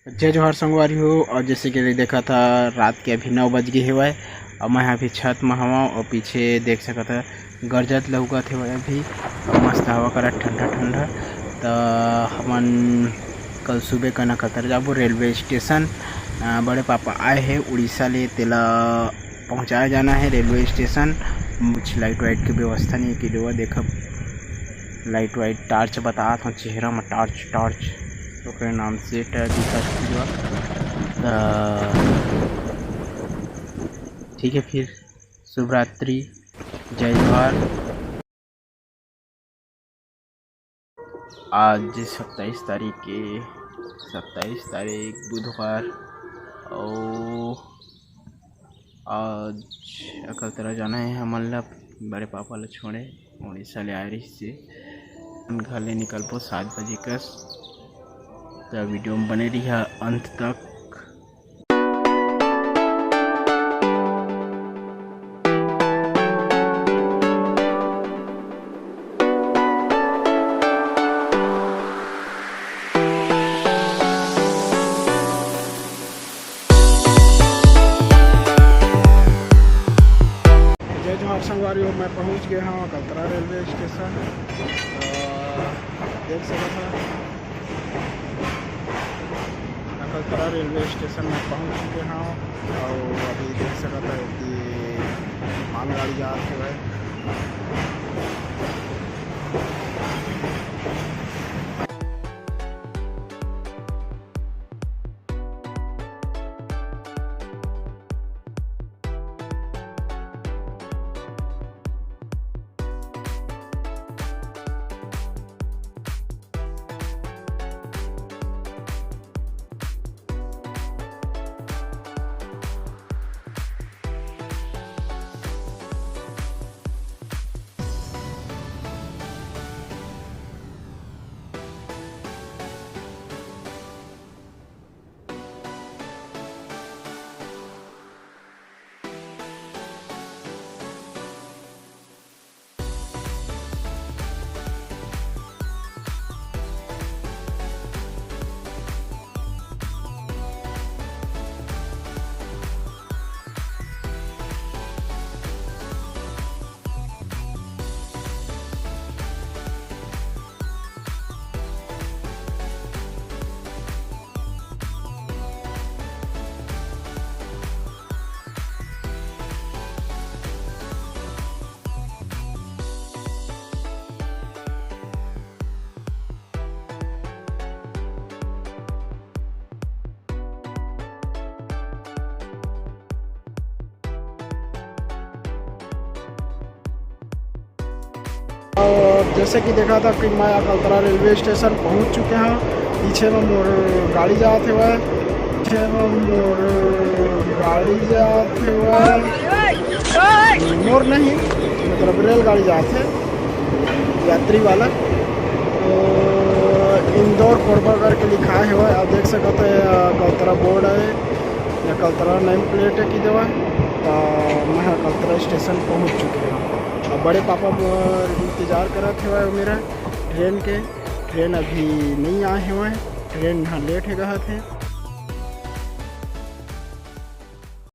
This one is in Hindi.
जय जोहार संगवारी हो। और जैसे कि देखा था रात के अभी 9 बज गए हुआ है और मैं अभी छत में हवा और पीछे देख सका था गरजत लौकत है अभी और मस्त हवा करा ठंडा ठंडा। तो हमन कल सुबह का नकतर जाबो रेलवे स्टेशन। बड़े पापा आए हैं उड़ीसा ले, तेला पहुंचाया जाना है रेलवे स्टेशन। कुछ लाइट वाइट की व्यवस्था नहीं की हुआ, देखो लाइट वाइट टार्च बता था चेहरा में टार्च टार्च तो नाम से ठीक है। फिर शुभ रात्रि, जय जोहार। आज 27 तारीख बुधवार और आज अकलतरा जाना है हमन ला। बड़े पापा ला छोड़े उड़ीसा ले आए रही से घर ले निकल पो 7 बजे कस। तो वीडियो में बने रही अंत तक। जय जोहार संगवारी हो, मैं पहुंच गया हूँ अकलतरा रेलवे स्टेशन। देख सकते हैं अकलतरा रेलवे स्टेशन में पहुंच चुके हैं और अभी देख सकते हैं कि मालगाड़ी जा रही है। और जैसे कि देखा था कि मैं अकलतरा रेलवे स्टेशन पहुंच चुके हैं। पीछे में मोर गाड़ी जाते हुए, पीछे में मोर गाड़ी जाते हुए, मोर नहीं मतलब रेलगाड़ी जाते यात्री वाला। तो इंदौर कोरबा करके लिखा है हुआ, आप देख सकते हैं अकलतरा बोर्ड है, अकलतरा नेम प्लेट है की देवा। तो मैं अकलतरा स्टेशन पहुंच चुके हैं। बड़े पापा इंतज़ार कर रहे थे मेरा ट्रेन के। ट्रेन अभी नहीं आए हुए हैं, ट्रेन यहाँ लेट है गए थे।